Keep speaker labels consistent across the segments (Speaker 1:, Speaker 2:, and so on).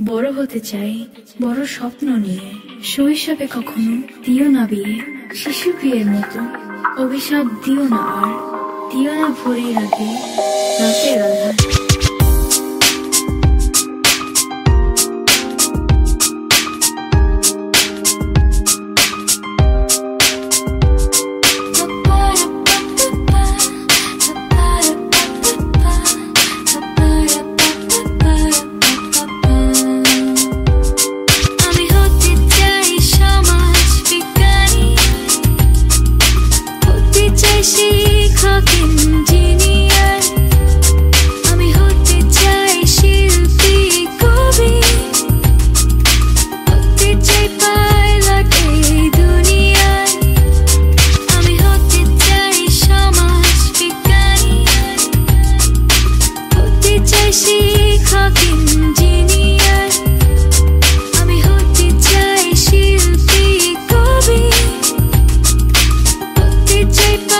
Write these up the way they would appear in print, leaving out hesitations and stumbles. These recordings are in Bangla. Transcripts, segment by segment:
Speaker 1: বড় হতে চাই বড় স্বপ্ন নিয়ে। শৈশবে কখনো দিও না বিয়ে, শিশু বিয়ের মতো অভিশাপ দিও না, আর দিও না ভোরের আগে রাতের আধার।
Speaker 2: শিক্ষক ইঞ্জিনিয়ার, আমি হতে চাই শিল্পী কবি, হতে চাই পাইলট এই দুনিয়ায়। আমি হতে চাই সমাজ বিজ্ঞানী, হতে চাই শিক্ষক ইঞ্জিনিয়ার, আমি হতে চাই শিল্পী কবি, হতে চাই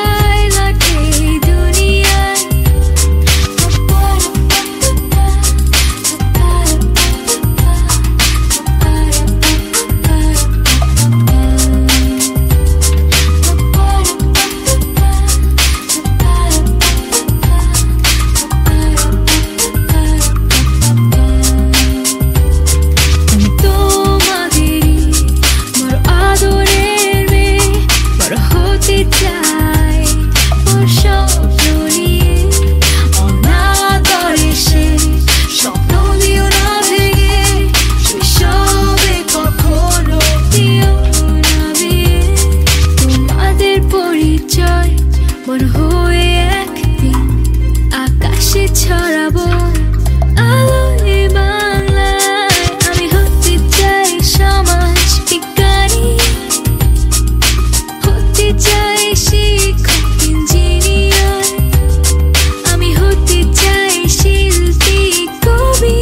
Speaker 2: বড় হয়ে একদিন আকাশে ছড়াবো আলোয় বাংলায়। আমি হতে চাই সমাজ বিজ্ঞানী, হতে চাই শিক্ষক ইঞ্জিনিয়ার, আমি হতে চাই শিল্পী কবি,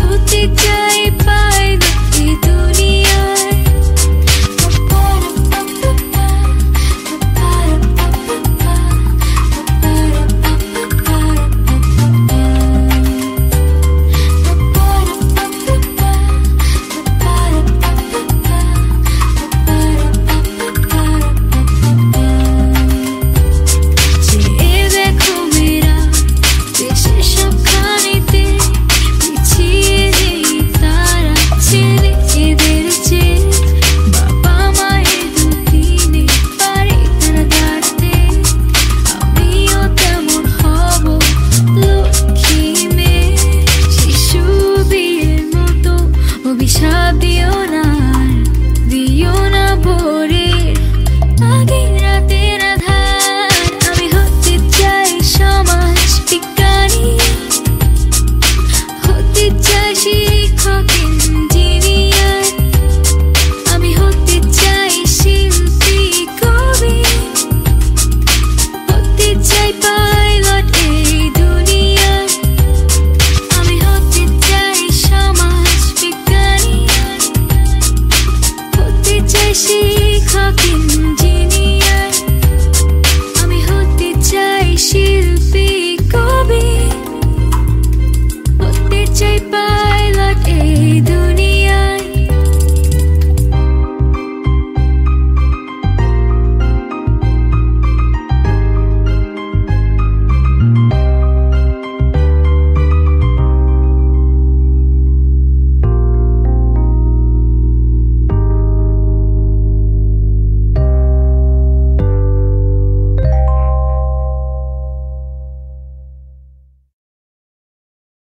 Speaker 2: হতে চাই পাইলট এই দুনিয়ায়। অভিশাপ দিও না, দিও না ভোরের আগে রাতের আধার। আমি হতে চাই সমাজ বিজ্ঞানী, হতে চাই